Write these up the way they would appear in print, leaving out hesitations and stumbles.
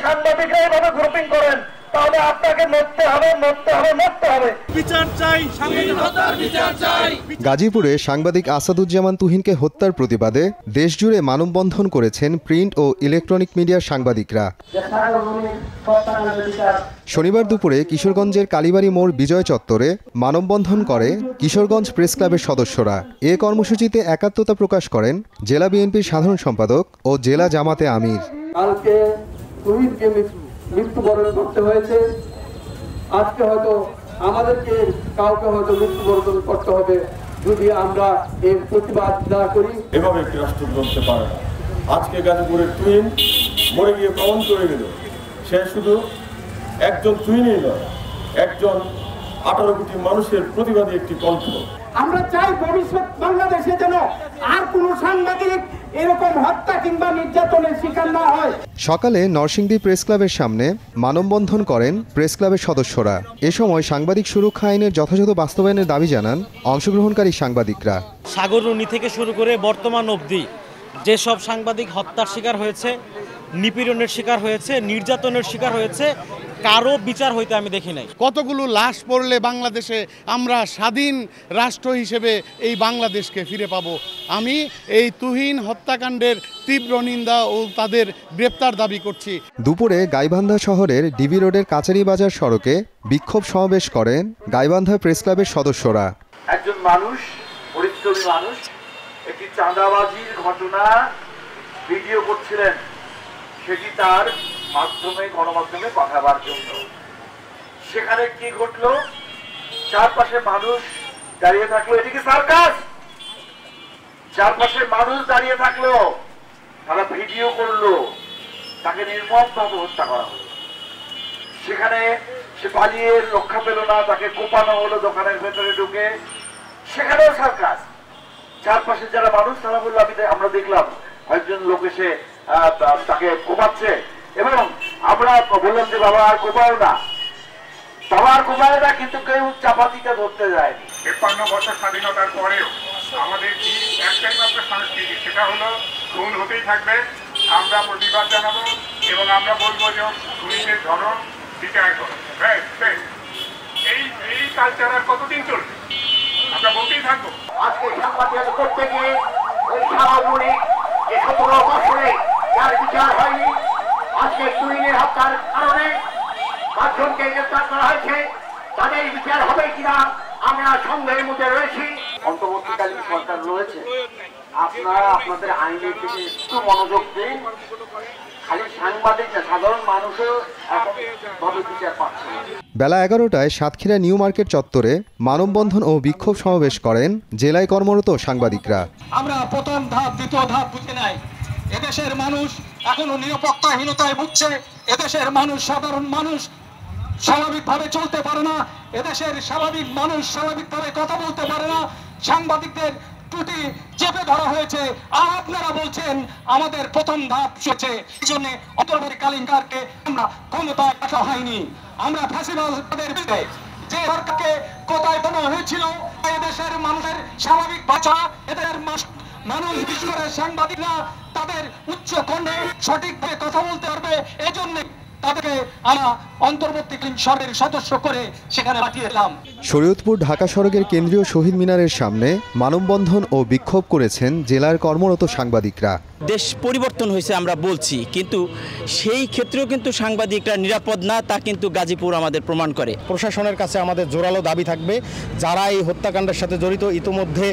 সাংবাদিকরা এইভাবে গ্রুপিং করেন তাহলে আপনাকে মরতে হবে। বিচার চাই, সাংবাদিকতার বিচার চাই। গাজীপুরে সাংবাদিক আসাদুজ্জামান তুহিনকে হত্যার প্রতিবাদে দেশজুড়ে মানববন্ধন করেছেন প্রিন্ট ও ইলেকট্রনিক মিডিয়ার সাংবাদিকরা। শনিবার দুপুরে কিশোরগঞ্জের কালীবাড়ি মোড় বিজয় চত্বরে মানববন্ধন করে কিশোরগঞ্জ প্রেস ক্লাবের সদস্যরা। এ কর্মসূচিতে একাত্মতা প্রকাশ করেন জেলা বিএনপির সাধারণ সম্পাদক ও জেলা জামাতে আমির। কালকে তুহিনকে মৃত্যুবরণ করতে হয়েছে, আজকে হয়তো আমাদেরকে কাউকে হয়তো মৃত্যুবরণ করতে হবে যদি আমরা এর প্রতিবাদ না করি। এভাবে একটি রাষ্ট্র চলতে পারে না। আজকে গাজীপুরের তুহিন মরে গিয়ে প্রমাণ করে গেল সে শুধু একজন তুহিনই নয়, একজন 18 কোটি মানুষের প্রতিবাদী একটি কণ্ঠ। আমরা চাই ভবিষ্যৎ বাংলাদেশে যেন আর কোনো সাংবাদিক এরকম হত্যা কিংবা নির্যাতনের শিকার না হয়। সকালে নরসিংদী প্রেস ক্লাবের সামনে মানববন্ধন করেন প্রেস ক্লাবের সদস্যরা। এ সময় সাংবাদিক সুরক্ষা আইনের যথাযথ বাস্তবায়নের দাবি জানান অংশগ্রহণকারী সাংবাদিকরা। সাগররুনি থেকে শুরু করে বর্তমান অবধি যেসব সাংবাদিক হত্যার শিকার হয়েছে, নিপীড়নের শিকার হয়েছে, নির্যাতনের শিকার হয়েছে, কারো বিচার হইতে আমি দেখি নাই। কতগুলো লাশ পড়লে বাংলাদেশে আমরা স্বাধীন রাষ্ট্র হিসেবে এই বাংলাদেশকে ফিরে পাব। আমি এই তুহিন হত্যাকাণ্ডের তীব্র নিন্দা ও তাদের গ্রেপ্তার দাবি করছি। দুপুরে গাইবান্ধা শহরের ডিবি রোডের কাচারি বাজার সড়কে বিক্ষোভ সমাবেশ করেন গাইবান্ধা প্রেস ক্লাবের সদস্যরা। একজন মানুষ, পরিশ্রমী মানুষ, একটি চাঁদাবাজির ঘটনা ভিডিও করছিলেন, সেটি তার মাধ্যমে গণমাধ্যমে পাঠাবার জন্য। সেখানে কি ঘটলো? চারপাশে মানুষ দাঁড়িয়ে থাকলো, এদিকে সার্কাস, চারপাশে মানুষ দাঁড়িয়ে থাকলো, তারা ভিডিও করলো, তাকে নির্মমভাবে হত্যা করা হলো। সেখানে সে পালিয়ে রক্ষা পেল না, তাকে কোপানো হলো দোকানের ভেতরে ঢুকে, সেখানেও সার্কাস। চারপাশে যারা মানুষ তারা বললো আমরা দেখলাম কয়েকজন লোক এসে তাকে কোপাচ্ছে এবং আমরা বললাম যে বাবা আর কোপাও না, বাবা আর কোপায় না, কিন্তু কেউ চাপাতিটা ধরতে যায়নি। ৫৩ বছর স্বাধীনতার পরেও আমাদের কি একটাই মাত্র সংস্কৃতি, সেটা হলো খুন হতেই থাকবে। আমরা প্রতিবাদ জানাবো এবং আমরা বলবো যে খুনিদের ধরো, বিচার করো। এই কালচার আর কতদিন চলবে? আমরা বলতেই থাকবো। আজকে সাংবাদিক করতে গিয়ে ওই সাগররুনি যে ১৭ বছরে যার বিচার হয়নি, আজকে তুহিনের হত্যার কারণে ৫ জনকে গ্রেপ্তার করা হয়েছে, তাদের বিচার হবে কিনা আমরা সন্দেহের মধ্যে রয়েছি। অন্তর্বর্তীকালীন সরকার রয়েছে, আপনারা আপনাদের আইনের দিকে একটু মনোযোগ দিন। খালি সাংবাদিক না, সাধারণ মানুষও ভাবে বিচার পাচ্ছে। বেলা 11টায় সাতক্ষীরা নিউ মার্কেট চত্বরে মানববন্ধন ও বিক্ষোভ সমাবেশ করেন জেলায় কর্মরত সাংবাদিকরা। আমরা প্রথম ধাপ দ্বিতীয় ধাপ বুঝে নাই। এদেশের মানুষ এখনো নিরাপত্তাহীনতায় ভুগছে। এদেশের মানুষ, সাধারণ মানুষ স্বাভাবিকভাবে চলতে পারে না। এদেশের স্বাভাবিক মানুষ স্বাভাবিকভাবে কথা বলতে পারে না। সাংবাদিকদের ত্রুটি চেপে ধরা হয়েছে। আর আপনারা বলছেন আমাদের প্রথম ধাপ হচ্ছে, এই জন্য অন্তর্বর্তীকালীন সরকারকে আমরা ক্ষমতায় রাখা হয়নি। আমরা ফ্যাসিবাদের বিরুদ্ধে যে সরকারকে কোথায় বানানো হয়েছিল, এদেশের মানুষের স্বাভাবিক বাঁচা, এদের মানুষ, বিশেষ করে সাংবাদিকরা তাদের উচ্চ কণ্ঠে সঠিকভাবে কথা বলতে পারবে। এই জন্য তাদেরকে আমরা অন্তর্বর্তীকালীন সরকারের সদস্য করে সেখানে পাঠিয়ে দিলাম। শরীয়তপুর ঢাকা সড়কের কেন্দ্রীয় শহীদ মিনারের সামনে মানববন্ধন ও বিক্ষোভ করেছেন জেলার কর্মরত সাংবাদিকরা। দেশ পরিবর্তন হয়েছে আমরা বলছি, কিন্তু সেই ক্ষেত্রেও কিন্তু সাংবাদিকরা নিরাপদ না, তা কিন্তু গাজীপুর আমাদের প্রমাণ করে। প্রশাসনের কাছে আমাদের জোরালো দাবি থাকবে, যারা এই হত্যাকাণ্ডের সাথে জড়িত, ইতিমধ্যে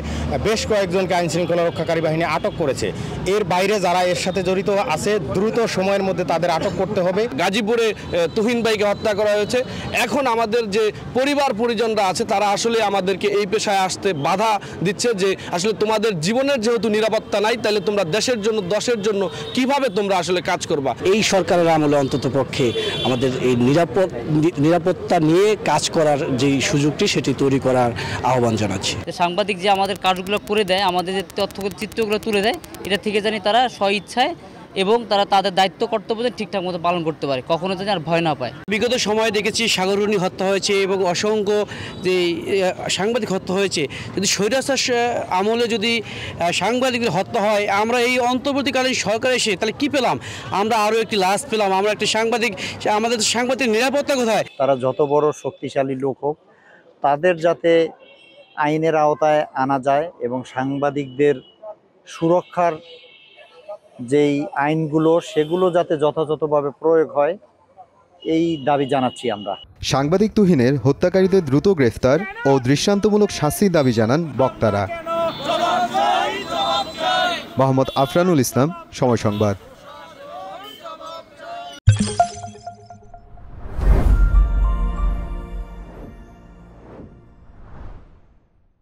বেশ কয়েকজনকে আইনশৃঙ্খলা রক্ষাকারী বাহিনী আটক করেছে। এর বাইরে যারা এর সাথে জড়িত আছে, দ্রুত সময়ের মধ্যে তাদের আটক করতে হবে। গাজীপুরে তুহিন ভাইকে হত্যা করা হয়েছে। এখন আমাদের যে পরিবার পরিজনরা আছে, তারা আসলে আমাদেরকে এই পেশায় আসতে বাধা দিচ্ছে যে আসলে তোমাদের জীবনের যেহেতু নিরাপত্তা নাই, তাহলে তোমরা দেশের জন্য, দশের জন্য কিভাবে তোমরা আসলে কাজ করবা। এই সরকারের আমলে অন্তত পক্ষে আমাদের এই নিরাপত্তা নিয়ে কাজ করার যে সুযোগটি, সেটি তৈরি করার আহ্বান জানাচ্ছি। সাংবাদিক যে আমাদের কাজগুলো করে দেয়, আমাদের যে তথ্য চিত্রগুলো তুলে দেয়, এটা থেকে জানি তারা স্ব ইচ্ছায় এবং তারা তাদের দায়িত্ব কর্তব্য ঠিকঠাক মতো পালন করতে পারে, কখনো যেন আর ভয় না পায়। বিগত সময়ে দেখেছি সাগররুনি হত্যা হয়েছে এবং অসংখ্য যে সাংবাদিক হত্যা হয়েছে। যদি স্বৈরাচার আমলে যদি সাংবাদিকদের হত্যা হয়, আমরা এই অন্তর্বর্তীকালীন সরকার এসে তাহলে কি পেলাম? আমরা আরও একটি লাশ পেলাম, আমরা একটি সাংবাদিক, আমাদের সাংবাদিক নিরাপত্তা কোথায়? তারা যত বড় শক্তিশালী লোক হোক, তাদের যাতে আইনের আওতায় আনা যায় এবং সাংবাদিকদের সুরক্ষার যেই আইনগুলো সেগুলো যাতে যথাযথভাবে প্রয়োগ হয়, এই দাবি জানাচ্ছি আমরা। সাংবাদিক তুহিনের হত্যাকারীদের দ্রুত গ্রেফতার ও দৃষ্টান্তমূলক শাস্তির দাবি জানান বক্তারা। মোহাম্মদ আফরানুল ইসলাম, সময় সংবাদ।